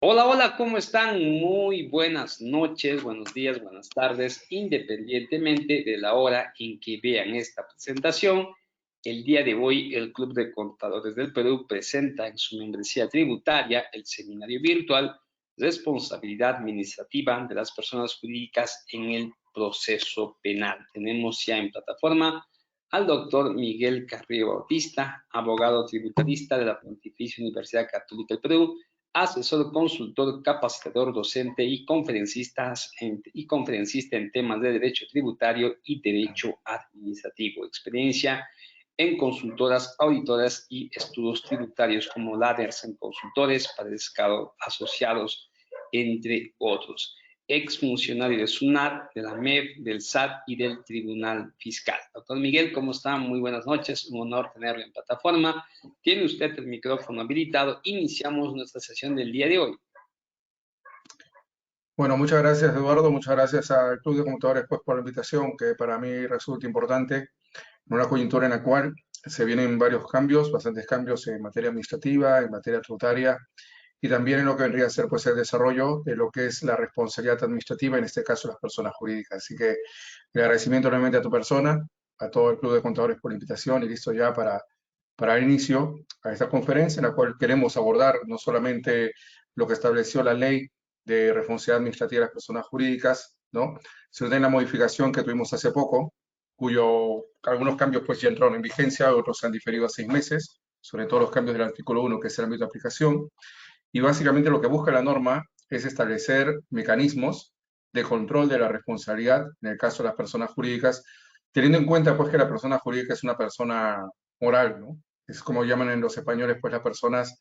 Hola, hola, ¿cómo están? Muy buenas noches, buenos días, buenas tardes, independientemente de la hora en que vean esta presentación. El día de hoy, el Club de Contadores del Perú presenta en su membresía tributaria el seminario virtual Responsabilidad Administrativa de las Personas Jurídicas en el Proceso Penal. Tenemos ya en plataforma al doctor Miguel Carrillo Bautista, abogado tributarista de la Pontificia Universidad Católica del Perú, asesor, consultor, capacitador, docente y conferencista en temas de derecho tributario y derecho administrativo. Experiencia en consultoras, auditoras y estudios tributarios como Ladersen Consultores, Parescado Asociados, entre otros. Exfuncionario de SUNAT, de la MEF, del SAT y del Tribunal Fiscal. Doctor Miguel, ¿cómo está? Muy buenas noches. Un honor tenerlo en plataforma. Tiene usted el micrófono habilitado. Iniciamos nuestra sesión del día de hoy. Bueno, muchas gracias Eduardo, muchas gracias al Club de Computadores pues, por la invitación, que para mí resulta importante en una coyuntura en la cual se vienen varios cambios, bastantes cambios en materia administrativa, en materia tributaria y también en lo que vendría a ser pues, el desarrollo de lo que es la responsabilidad administrativa, en este caso las personas jurídicas. Así que el agradecimiento nuevamente a tu persona, a todo el Club de Contadores por la invitación y listo ya para el inicio a esta conferencia en la cual queremos abordar no solamente lo que estableció la ley de responsabilidad administrativa de las personas jurídicas, ¿no? Sino también la modificación que tuvimos hace poco, cuyo algunos cambios pues ya entraron en vigencia, otros se han diferido a 6 meses, sobre todo los cambios del artículo 1, que es el ámbito de aplicación, y básicamente lo que busca la norma es establecer mecanismos de control de la responsabilidad, en el caso de las personas jurídicas, teniendo en cuenta pues que la persona jurídica es una persona moral, ¿no? Es como llaman en los españoles pues las personas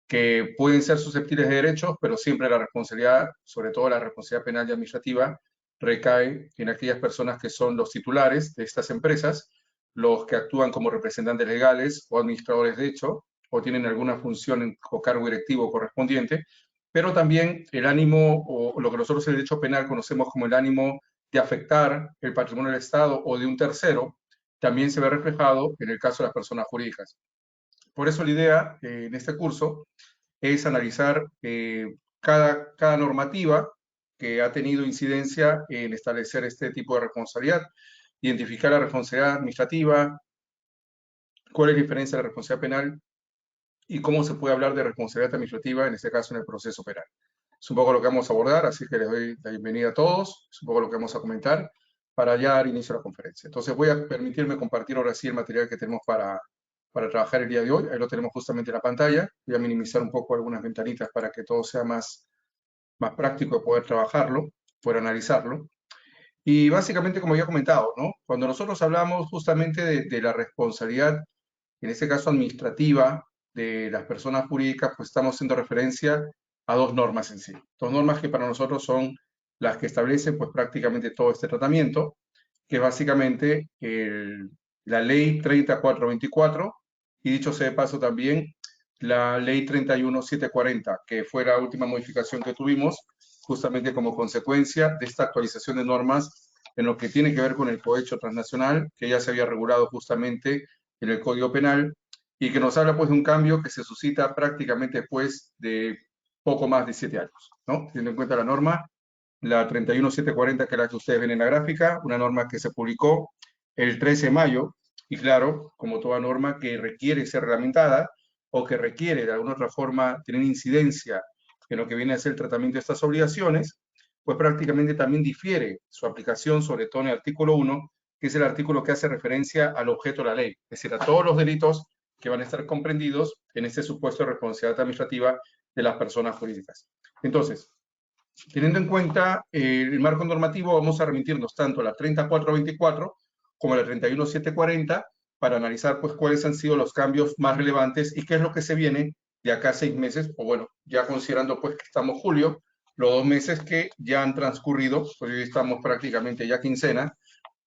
que pueden ser susceptibles de derechos, pero siempre la responsabilidad, sobre todo la responsabilidad penal y administrativa, recae en aquellas personas que son los titulares de estas empresas, los que actúan como representantes legales o administradores de hecho, o tienen alguna función o cargo directivo correspondiente, pero también el ánimo, o lo que nosotros en el derecho penal conocemos como el ánimo de afectar el patrimonio del Estado o de un tercero, también se ve reflejado en el caso de las personas jurídicas. Por eso la idea en este curso es analizar cada normativa que ha tenido incidencia en establecer este tipo de responsabilidad, identificar la responsabilidad administrativa, cuál es la diferencia de la responsabilidad penal y cómo se puede hablar de responsabilidad administrativa, en este caso en el proceso penal. Es un poco lo que vamos a abordar, así que les doy la bienvenida a todos, es un poco lo que vamos a comentar para ya dar inicio a la conferencia. Entonces voy a permitirme compartir ahora sí el material que tenemos para trabajar el día de hoy. Ahí lo tenemos justamente en la pantalla. Voy a minimizar un poco algunas ventanitas para que todo sea más práctico de poder trabajarlo, poder analizarlo. Y básicamente, como ya he comentado, ¿no? Cuando nosotros hablamos justamente de la responsabilidad, en este caso administrativa, de las personas jurídicas, pues estamos haciendo referencia a dos normas en sí. Dos normas que para nosotros son las que establecen pues prácticamente todo este tratamiento, que es básicamente la ley 3424 y dicho sea de paso también la ley 31740, que fue la última modificación que tuvimos justamente como consecuencia de esta actualización de normas en lo que tiene que ver con el cohecho transnacional, que ya se había regulado justamente en el Código Penal y que nos habla pues de un cambio que se suscita prácticamente después de poco más de 7 años, ¿no? Teniendo en cuenta la norma, la 31740, que es la que ustedes ven en la gráfica, una norma que se publicó el 13 de mayo, y claro, como toda norma que requiere ser reglamentada o que requiere de alguna otra forma tener incidencia en lo que viene a ser el tratamiento de estas obligaciones, pues prácticamente también difiere su aplicación, sobre todo en el artículo 1, que es el artículo que hace referencia al objeto de la ley, es decir, a todos los delitos que van a estar comprendidos en este supuesto de responsabilidad administrativa de las personas jurídicas. Entonces, teniendo en cuenta el marco normativo, vamos a remitirnos tanto a la 3424 como a la 31740 para analizar pues cuáles han sido los cambios más relevantes y qué es lo que se viene de acá a 6 meses, o bueno, ya considerando pues que estamos julio, los 2 meses que ya han transcurrido, pues hoy estamos prácticamente ya quincena,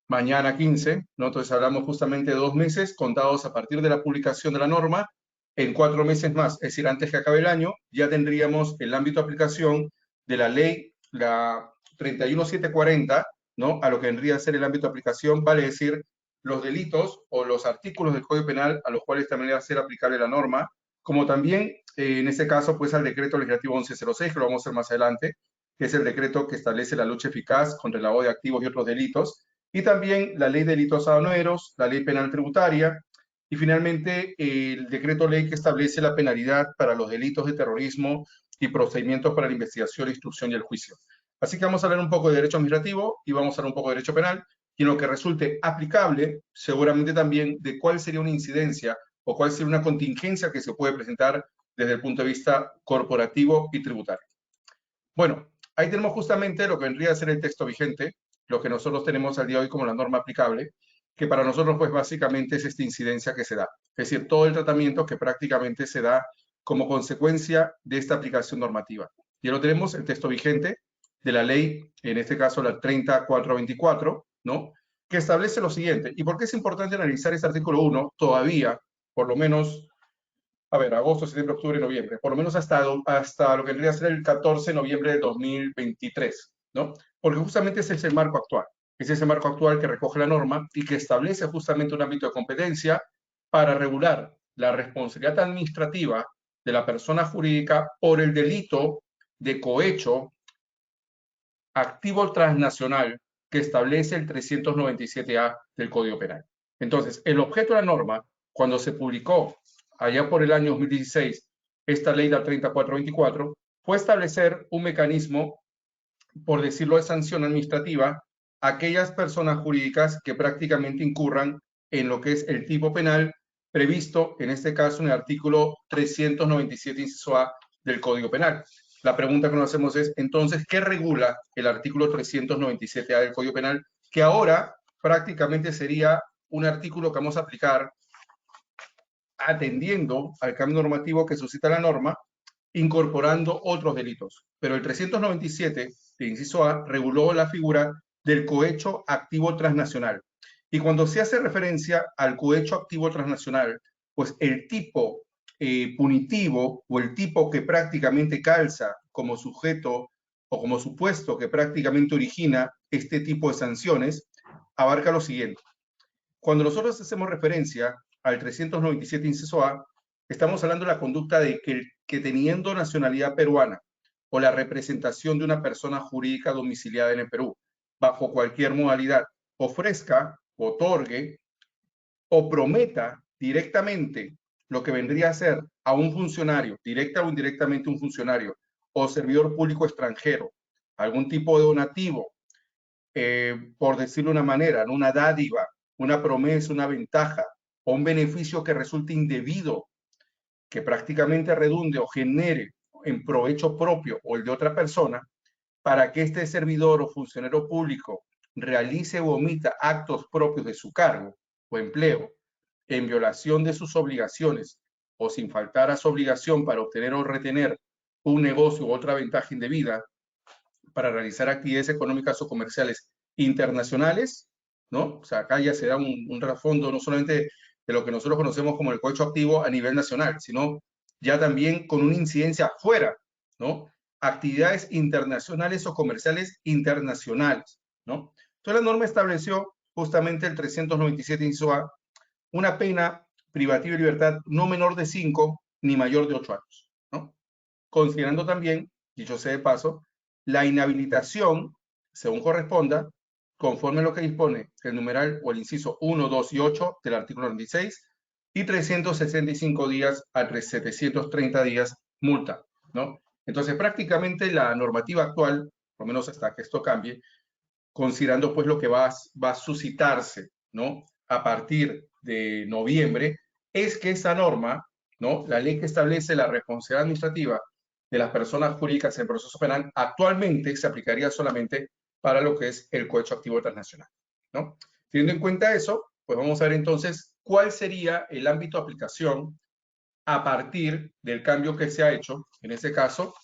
mañana 15, ¿no? Entonces hablamos justamente de 2 meses contados a partir de la publicación de la norma, en 4 meses más, es decir, antes que acabe el año, ya tendríamos el ámbito de aplicación de la ley, la 31740, ¿no? A lo que vendría a ser el ámbito de aplicación, vale decir, los delitos o los artículos del Código Penal a los cuales también va a ser aplicable la norma, como también, en este caso, pues al decreto legislativo 1106, que lo vamos a hacer más adelante, que es el decreto que establece la lucha eficaz contra el lavado de activos y otros delitos, y también la ley de delitos aduaneros, la ley penal tributaria, y finalmente el decreto ley que establece la penalidad para los delitos de terrorismo y procedimientos para la investigación, la instrucción y el juicio. Así que vamos a hablar un poco de derecho administrativo y vamos a hablar un poco de derecho penal, y en lo que resulte aplicable, seguramente también de cuál sería una incidencia o cuál sería una contingencia que se puede presentar desde el punto de vista corporativo y tributario. Bueno, ahí tenemos justamente lo que vendría a ser el texto vigente, lo que nosotros tenemos al día de hoy como la norma aplicable, que para nosotros pues básicamente es esta incidencia que se da. Es decir, todo el tratamiento que prácticamente se da como consecuencia de esta aplicación normativa. Ya lo tenemos, el texto vigente de la ley, en este caso la 30424, ¿no? Que establece lo siguiente. ¿Y por qué es importante analizar este artículo 1 todavía, por lo menos, a ver, agosto, septiembre, octubre, noviembre, por lo menos hasta lo que vendría a ser el 14 de noviembre de 2023, ¿no? Porque justamente ese es el marco actual. Es ese marco actual que recoge la norma y que establece justamente un ámbito de competencia para regular la responsabilidad administrativa de la persona jurídica por el delito de cohecho activo transnacional que establece el 397A del Código Penal. Entonces, el objeto de la norma, cuando se publicó allá por el año 2016, esta ley, la 3424, fue establecer un mecanismo, por decirlo, de sanción administrativa a aquellas personas jurídicas que prácticamente incurran en lo que es el tipo penal previsto, en este caso, en el artículo 397, inciso A del Código Penal. La pregunta que nos hacemos es, entonces, ¿qué regula el artículo 397A del Código Penal? Que ahora prácticamente sería un artículo que vamos a aplicar atendiendo al cambio normativo que suscita la norma, incorporando otros delitos. Pero el 397, de inciso A, reguló la figura del cohecho activo transnacional. Y cuando se hace referencia al cohecho activo transnacional, pues el tipo punitivo o el tipo que prácticamente calza como sujeto o como supuesto que prácticamente origina este tipo de sanciones, abarca lo siguiente. Cuando nosotros hacemos referencia al 397 inciso A, estamos hablando de la conducta de que teniendo nacionalidad peruana o la representación de una persona jurídica domiciliada en el Perú, bajo cualquier modalidad, ofrezca, otorgue o prometa directamente lo que vendría a ser a un funcionario, directa o indirectamente un funcionario o servidor público extranjero, algún tipo de donativo, por decirlo de una manera, ¿no? Una dádiva, una promesa, una ventaja o un beneficio que resulte indebido, que prácticamente redunde o genere en provecho propio o el de otra persona, para que este servidor o funcionario público realice o omita actos propios de su cargo o empleo en violación de sus obligaciones o sin faltar a su obligación para obtener o retener un negocio u otra ventaja indebida, para realizar actividades económicas o comerciales internacionales, ¿no? O sea, acá ya se da un trasfondo no solamente de lo que nosotros conocemos como el cohecho activo a nivel nacional, sino ya también con una incidencia afuera, ¿no? Actividades internacionales o comerciales internacionales, ¿no? Entonces la norma estableció justamente el 397 inciso A, una pena privativa de libertad no menor de 5 ni mayor de 8 años, ¿no? Considerando también, dicho sea de paso, la inhabilitación, según corresponda, conforme a lo que dispone el numeral o el inciso 1, 2 y 8 del artículo 96, y 365 días a 730 días multa, ¿no? Entonces, prácticamente la normativa actual, por lo menos hasta que esto cambie, considerando pues lo que va a suscitarse, ¿no? A partir de noviembre, es que esa norma, ¿no? La ley que establece la responsabilidad administrativa de las personas jurídicas en proceso penal actualmente se aplicaría solamente para lo que es el cohecho activo transnacional, ¿no? Teniendo en cuenta eso, pues vamos a ver entonces cuál sería el ámbito de aplicación a partir del cambio que se ha hecho, en este caso,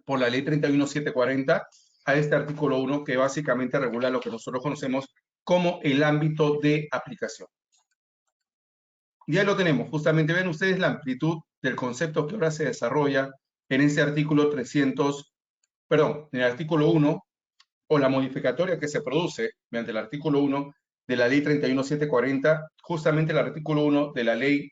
por la ley 31740 a este artículo 1 que básicamente regula lo que nosotros conocemos como el ámbito de aplicación. Y ahí lo tenemos, justamente ven ustedes la amplitud del concepto que ahora se desarrolla en ese artículo 300, perdón, en el artículo 1, o la modificatoria que se produce mediante el artículo 1 de la ley 31740, justamente el artículo 1 de la ley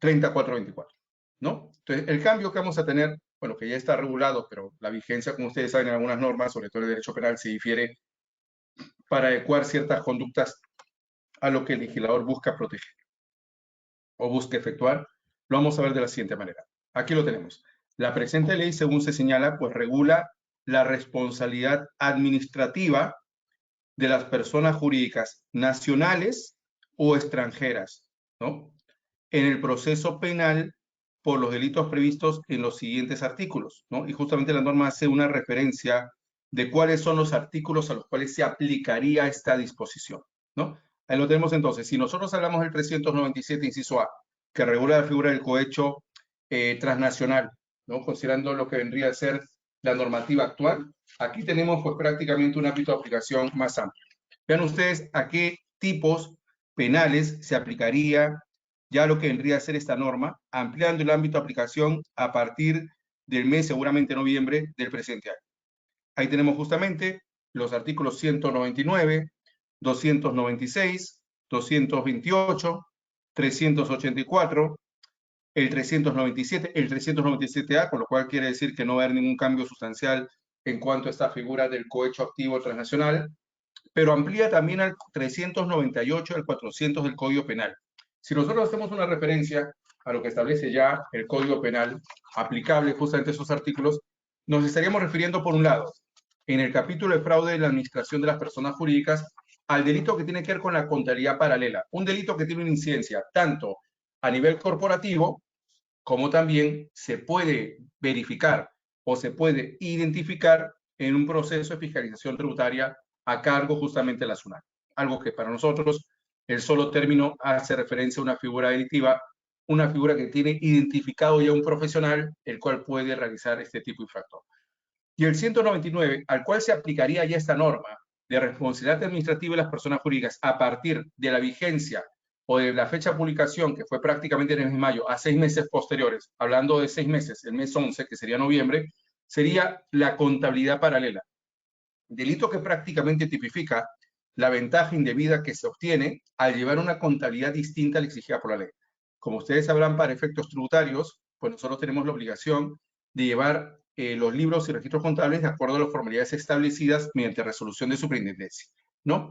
3424, ¿no? Entonces, el cambio que vamos a tener, bueno, que ya está regulado, pero la vigencia, como ustedes saben, en algunas normas, sobre todo el derecho penal, se difiere para adecuar ciertas conductas a lo que el legislador busca proteger o busca efectuar, lo vamos a ver de la siguiente manera. Aquí lo tenemos. La presente ley, según se señala, pues regula la responsabilidad administrativa de las personas jurídicas nacionales o extranjeras, ¿no? En el proceso penal por los delitos previstos en los siguientes artículos, ¿no? Y justamente la norma hace una referencia de cuáles son los artículos a los cuales se aplicaría esta disposición, ¿no? Ahí lo tenemos entonces. Si nosotros hablamos del 397, inciso A, que regula la figura del cohecho transnacional, ¿no? Considerando lo que vendría a ser la normativa actual, aquí tenemos pues prácticamente un ámbito de aplicación más amplio. Vean ustedes a qué tipos penales se aplicaría ya lo que vendría a ser esta norma, ampliando el ámbito de aplicación a partir del mes, seguramente noviembre, del presente año. Ahí tenemos justamente los artículos 199, 296, 228, 384, el 397, el 397A, con lo cual quiere decir que no va a haber ningún cambio sustancial en cuanto a esta figura del cohecho activo transnacional, pero amplía también al 398, al 400 del Código Penal. Si nosotros hacemos una referencia a lo que establece ya el Código Penal aplicable justamente a esos artículos, nos estaríamos refiriendo, por un lado, en el capítulo de fraude de la administración de las personas jurídicas, al delito que tiene que ver con la contabilidad paralela, un delito que tiene una incidencia tanto a nivel corporativo como también se puede verificar o se puede identificar en un proceso de fiscalización tributaria a cargo justamente de la SUNAT. Algo que para nosotros el solo término hace referencia a una figura delictiva, una figura que tiene identificado ya un profesional, el cual puede realizar este tipo de infractor. Y el 199, al cual se aplicaría ya esta norma de responsabilidad administrativa de las personas jurídicas a partir de la vigencia o de la fecha de publicación, que fue prácticamente en el mes de mayo, a 6 meses posteriores, hablando de 6 meses, el mes 11, que sería noviembre, sería la contabilidad paralela. Delito que prácticamente tipifica la ventaja indebida que se obtiene al llevar una contabilidad distinta a la exigida por la ley. Como ustedes sabrán, para efectos tributarios, pues nosotros tenemos la obligación de llevar los libros y registros contables de acuerdo a las formalidades establecidas mediante resolución de superintendencia, ¿no?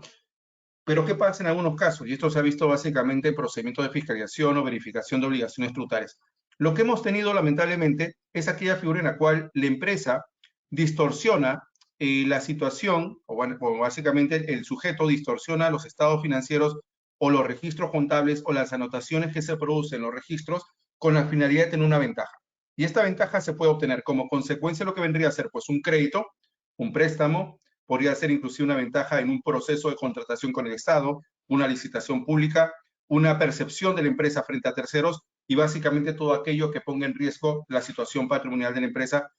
Pero ¿qué pasa en algunos casos? Y esto se ha visto básicamente en procedimientos de fiscalización o verificación de obligaciones tributarias. Lo que hemos tenido, lamentablemente, es aquella figura en la cual la empresa distorsiona la situación, o básicamente el sujeto distorsiona los estados financieros o los registros contables o las anotaciones que se producen en los registros con la finalidad de tener una ventaja. Y esta ventaja se puede obtener como consecuencia de lo que vendría a ser pues un crédito, un préstamo, podría ser inclusive una ventaja en un proceso de contratación con el Estado, una licitación pública, una percepción de la empresa frente a terceros y básicamente todo aquello que ponga en riesgo la situación patrimonial de la empresa,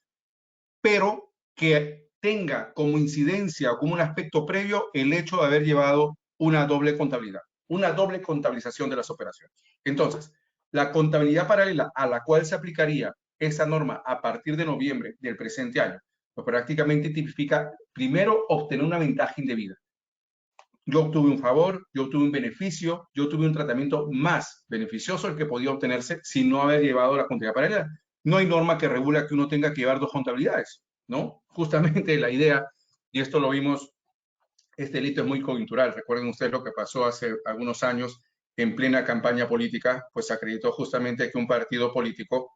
pero que tenga como incidencia o como un aspecto previo el hecho de haber llevado una doble contabilidad, una doble contabilización de las operaciones. Entonces, la contabilidad paralela a la cual se aplicaría esa norma a partir de noviembre del presente año, pues prácticamente tipifica primero obtener una ventaja indebida. Yo obtuve un favor, yo obtuve un beneficio, yo tuve un tratamiento más beneficioso del que podía obtenerse sin no haber llevado la contabilidad paralela. No hay norma que regula que uno tenga que llevar dos contabilidades, ¿no? Justamente la idea, y esto lo vimos, este delito es muy coyuntural. Recuerden ustedes lo que pasó hace algunos años en plena campaña política, pues se acreditó justamente que un partido político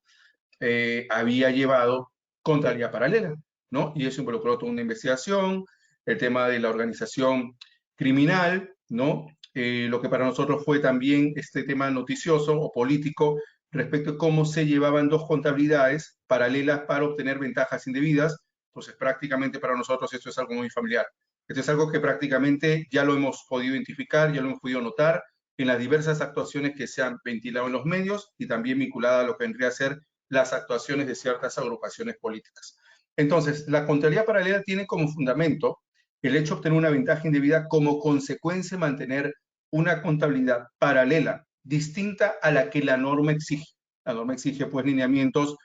había llevado contabilidad paralela, ¿no? Y eso involucró toda una investigación, el tema de la organización criminal, ¿no? Lo que para nosotros fue también este tema noticioso o político respecto a cómo se llevaban dos contabilidades paralelas para obtener ventajas indebidas. Entonces, prácticamente para nosotros esto es algo muy familiar. Esto es algo que prácticamente ya lo hemos podido identificar, ya lo hemos podido notar en las diversas actuaciones que se han ventilado en los medios y también vinculada a lo que vendría a ser las actuaciones de ciertas agrupaciones políticas. Entonces, la contabilidad paralela tiene como fundamento el hecho de obtener una ventaja indebida como consecuencia de mantener una contabilidad paralela, distinta a la que la norma exige. La norma exige, pues, lineamientos,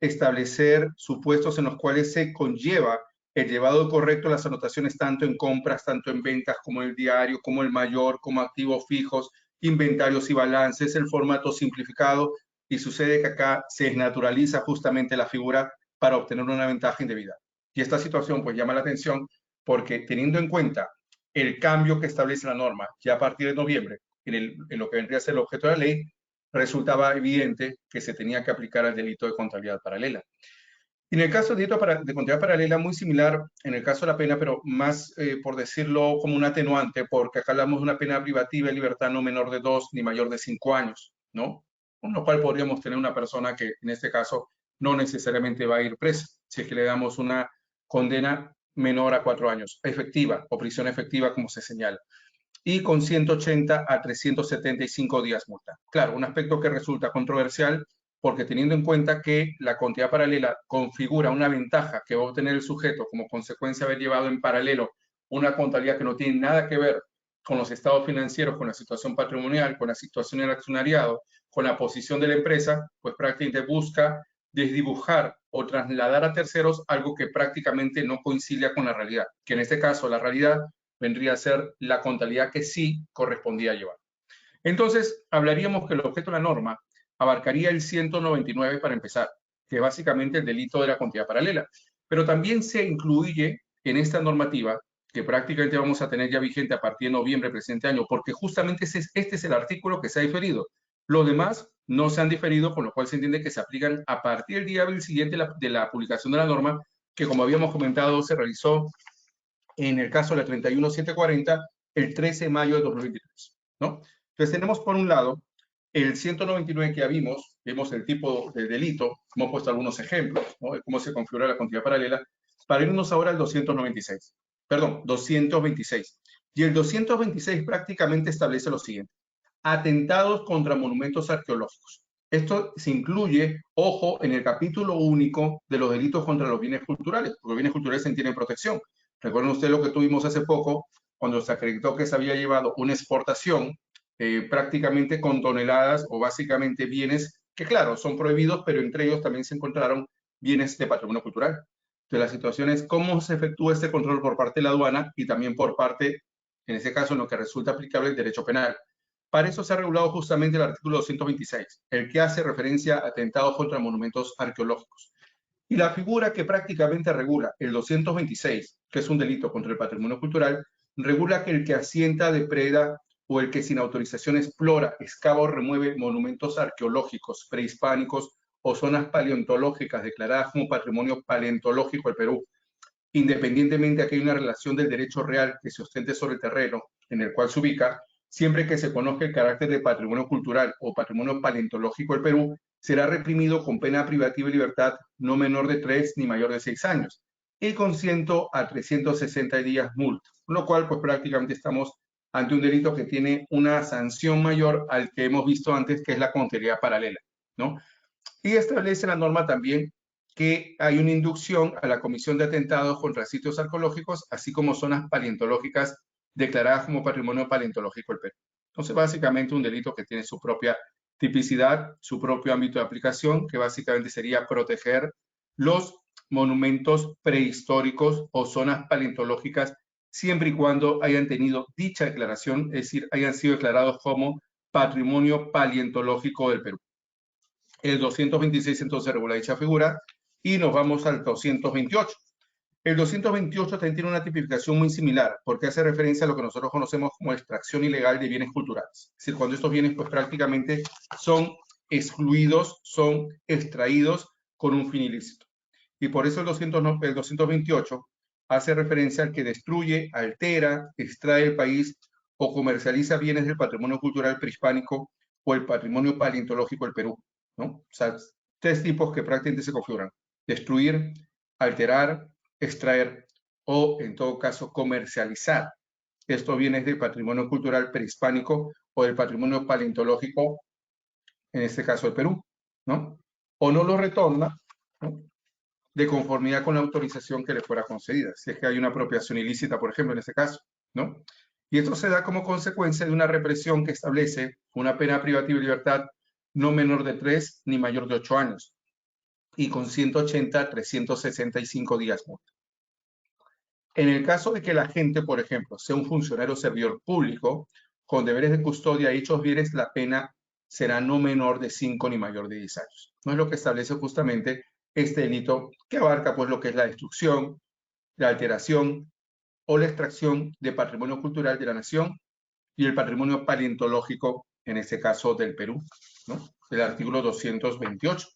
establecer supuestos en los cuales se conlleva el llevado correcto de las anotaciones tanto en compras, tanto en ventas, como el diario, como el mayor, como activos fijos, inventarios y balances, el formato simplificado, y sucede que acá se desnaturaliza justamente la figura para obtener una ventaja indebida. Y esta situación pues llama la atención porque teniendo en cuenta el cambio que establece la norma ya a partir de noviembre en lo que vendría a ser el objeto de la ley, resultaba evidente que se tenía que aplicar al delito de contabilidad paralela. Y en el caso del delito de contabilidad paralela, muy similar en el caso de la pena, pero más, por decirlo, como un atenuante, porque acá hablamos de una pena privativa de libertad no menor de 2 ni mayor de 5 años, ¿no? Con lo cual podríamos tener una persona que en este caso no necesariamente va a ir presa, si es que le damos una condena menor a 4 años, efectiva o prisión efectiva, como se señala, y con 180 a 375 días multa. Claro, un aspecto que resulta controversial porque teniendo en cuenta que la contabilidad paralela configura una ventaja que va a obtener el sujeto como consecuencia de haber llevado en paralelo una contabilidad que no tiene nada que ver con los estados financieros, con la situación patrimonial, con la situación del accionariado, con la posición de la empresa, pues prácticamente busca desdibujar o trasladar a terceros algo que prácticamente no coincide con la realidad, que en este caso la realidad vendría a ser la contabilidad que sí correspondía llevar. Entonces, hablaríamos que el objeto de la norma abarcaría el 199 para empezar, que es básicamente el delito de la contabilidad paralela. Pero también se incluye en esta normativa, que prácticamente vamos a tener ya vigente a partir de noviembre del presente año, porque justamente este es el artículo que se ha diferido. Los demás no se han diferido, con lo cual se entiende que se aplican a partir del día siguiente de la publicación de la norma, que como habíamos comentado se realizó en el caso de la 31740 el 13 de mayo de 2023, ¿no? Entonces tenemos por un lado el 199 que ya vimos el tipo de delito, hemos puesto algunos ejemplos, ¿no? De cómo se configura la contabilidad paralela, para irnos ahora al 296, perdón, 226. Y el 226 prácticamente establece lo siguiente: atentados contra monumentos arqueológicos. Esto se incluye, ojo, en el capítulo único de los delitos contra los bienes culturales, porque los bienes culturales tienen protección. Recuerden ustedes lo que tuvimos hace poco, cuando se acreditó que se había llevado una exportación prácticamente con toneladas o básicamente bienes que, claro, son prohibidos, pero entre ellos también se encontraron bienes de patrimonio cultural. Entonces, la situación es cómo se efectúa este control por parte de la aduana y también por parte, en este caso, en lo que resulta aplicable el derecho penal. Para eso se ha regulado justamente el artículo 226, el que hace referencia a atentados contra monumentos arqueológicos. Y la figura que prácticamente regula el 226, que es un delito contra el patrimonio cultural, regula que el que asienta, depreda o el que sin autorización explora, excava o remueve monumentos arqueológicos prehispánicos o zonas paleontológicas declaradas como patrimonio paleontológico del Perú, independientemente de que haya una relación del derecho real que se ostente sobre el terreno en el cual se ubica, siempre que se conozca el carácter de patrimonio cultural o patrimonio paleontológico del Perú, será reprimido con pena privativa de libertad no menor de 3 ni mayor de 6 años y con 100 a 360 días multa, con lo cual pues prácticamente estamos ante un delito que tiene una sanción mayor al que hemos visto antes, que es la contabilidad paralela, ¿no? Y establece la norma también que hay una inducción a la comisión de atentados contra sitios arqueológicos, así como zonas paleontológicas declaradas como patrimonio paleontológico del Perú. Entonces, básicamente un delito que tiene su propia tipicidad, su propio ámbito de aplicación, que básicamente sería proteger los monumentos prehistóricos o zonas paleontológicas siempre y cuando hayan tenido dicha declaración, es decir, hayan sido declarados como patrimonio paleontológico del Perú. El 226 entonces regula dicha figura y nos vamos al 228. El 228 también tiene una tipificación muy similar porque hace referencia a lo que nosotros conocemos como extracción ilegal de bienes culturales. Es decir, cuando estos bienes pues prácticamente son excluidos, son extraídos con un fin ilícito. Y por eso el 228 hace referencia al que destruye, altera, extrae del país o comercializa bienes del patrimonio cultural prehispánico o el patrimonio paleontológico del Perú, ¿no? O sea, tres tipos que prácticamente se configuran: destruir, alterar, extraer o, en todo caso, comercializar estos bienes del patrimonio cultural prehispánico o del patrimonio paleontológico, en este caso el Perú, ¿no? O no lo retorna, ¿no?, de conformidad con la autorización que le fuera concedida, si es que hay una apropiación ilícita, por ejemplo, en este caso, ¿no? Y esto se da como consecuencia de una represión que establece una pena privativa de libertad no menor de 3 ni mayor de 8 años y con 180 a 365 días multa. En el caso de que la gente, por ejemplo, sea un funcionario o servidor público con deberes de custodia de dichos bienes, la pena será no menor de 5 ni mayor de 10 años. No es lo que establece justamente este delito que abarca pues lo que es la destrucción, la alteración o la extracción de patrimonio cultural de la nación y el patrimonio paleontológico, en este caso del Perú, ¿no? El artículo 228.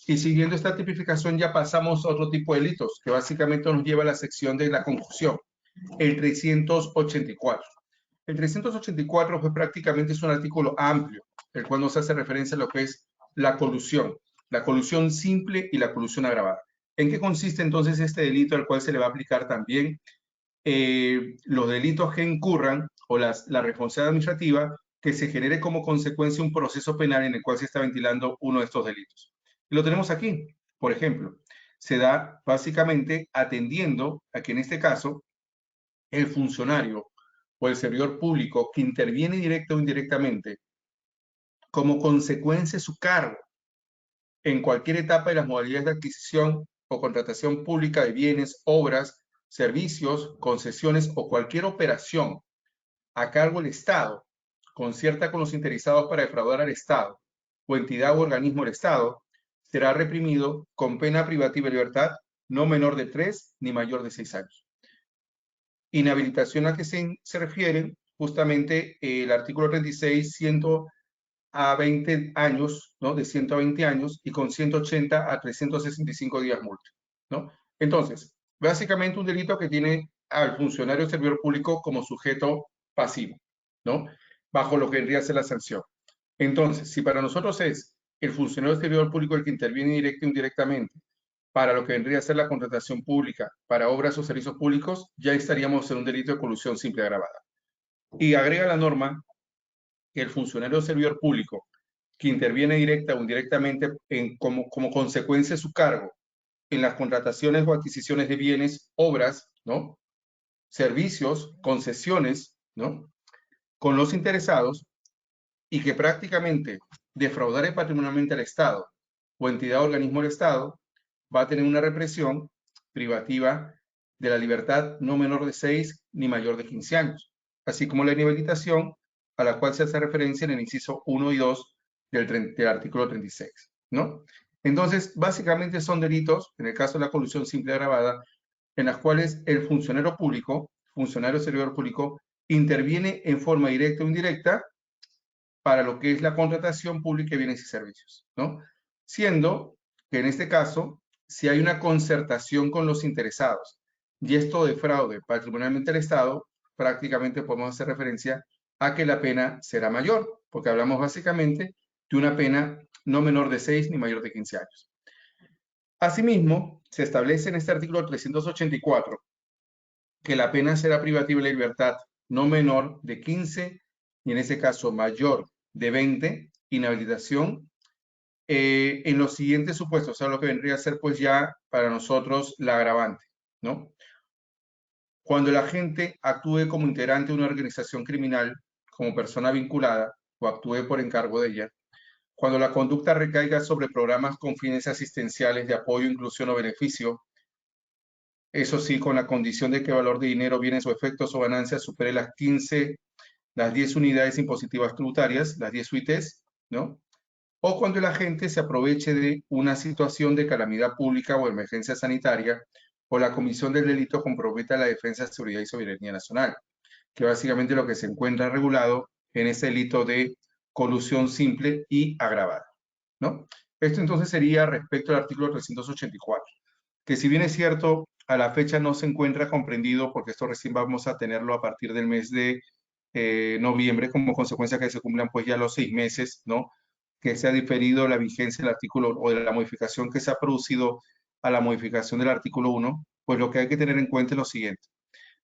Y siguiendo esta tipificación ya pasamos a otro tipo de delitos, que básicamente nos lleva a la sección de la confusión, el 384. El 384 pues, prácticamente es un artículo amplio, el cual nos hace referencia a lo que es la colusión simple y la colusión agravada. ¿En qué consiste entonces este delito al cual se le va a aplicar también los delitos que incurran o la responsabilidad administrativa que se genere como consecuencia un proceso penal en el cual se está ventilando uno de estos delitos? Y lo tenemos aquí. Por ejemplo, se da básicamente atendiendo a que en este caso el funcionario o el servidor público que interviene directa o indirectamente como consecuencia de su cargo en cualquier etapa de las modalidades de adquisición o contratación pública de bienes, obras, servicios, concesiones o cualquier operación a cargo del Estado, concierta con los interesados para defraudar al Estado o entidad u organismo del Estado, será reprimido con pena privativa de libertad no menor de 3 ni mayor de 6 años. Inhabilitación a que se refiere justamente el artículo 36, 120 años, ¿no? De 120 años y con 180 a 365 días multa, ¿no? Entonces, básicamente un delito que tiene al funcionario servidor público como sujeto pasivo, ¿no? Bajo lo que vendría a ser la sanción. Entonces, si para nosotros es el funcionario servidor público el que interviene directa o indirectamente para lo que vendría a ser la contratación pública para obras o servicios públicos, ya estaríamos en un delito de colusión simple agravada. Y agrega la norma que el funcionario servidor público que interviene directa o indirectamente como consecuencia de su cargo en las contrataciones o adquisiciones de bienes, obras, ¿no? Servicios, concesiones, ¿no? Con los interesados y que prácticamente defraudare patrimonialmente al Estado o entidad o organismo del Estado va a tener una represión privativa de la libertad no menor de 6 ni mayor de 15 años, así como la inhabilitación a la cual se hace referencia en el inciso 1 y 2 del artículo 36, ¿no? Entonces, básicamente son delitos, en el caso de la colusión simple agravada, en las cuales el funcionario público, funcionario servidor público, interviene en forma directa o indirecta para lo que es la contratación pública de bienes y servicios, ¿no? Siendo que en este caso, si hay una concertación con los interesados y esto defraude patrimonialmente al Estado, prácticamente podemos hacer referencia a que la pena será mayor, porque hablamos básicamente de una pena no menor de 6 ni mayor de 15 años. Asimismo, se establece en este artículo 384 que la pena será privativa de la libertad no menor de 15 y en ese caso mayor de 20, inhabilitación en los siguientes supuestos, o sea, lo que vendría a ser pues ya para nosotros la agravante, ¿no? Cuando el agente actúe como integrante de una organización criminal, como persona vinculada o actúe por encargo de ella, cuando la conducta recaiga sobre programas con fines asistenciales de apoyo, inclusión o beneficio, eso sí, con la condición de que el valor de dinero, bienes o efectos o ganancias supere las 10 unidades impositivas tributarias, las 10 UITs, ¿no? O cuando el agente se aproveche de una situación de calamidad pública o emergencia sanitaria o la comisión del delito comprometa la defensa, seguridad y soberanía nacional, que básicamente lo que se encuentra regulado en ese delito de colusión simple y agravada, ¿no? Esto entonces sería respecto al artículo 384, que si bien es cierto, a la fecha no se encuentra comprendido porque esto recién vamos a tenerlo a partir del mes de noviembre como consecuencia que se cumplan pues ya los 6 meses, ¿no? Que se ha diferido la vigencia del artículo o de la modificación que se ha producido a la modificación del artículo 1, pues lo que hay que tener en cuenta es lo siguiente.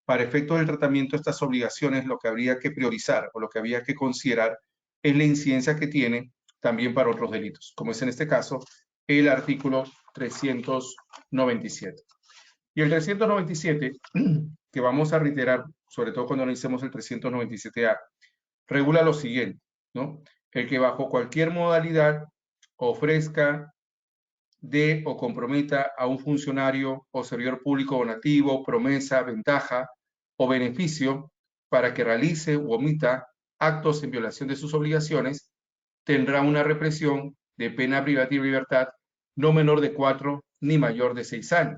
Para efectos del tratamiento de estas obligaciones, lo que habría que priorizar o lo que habría que considerar es la incidencia que tiene también para otros delitos, como es en este caso el artículo 397. Y el 397, que vamos a reiterar, sobre todo cuando analicemos el 397A, regula lo siguiente, ¿no? El que bajo cualquier modalidad ofrezca, dé o comprometa a un funcionario o servidor público donativo, promesa, ventaja o beneficio para que realice u omita actos en violación de sus obligaciones, tendrá una represión de pena privativa de libertad no menor de 4 ni mayor de 6 años.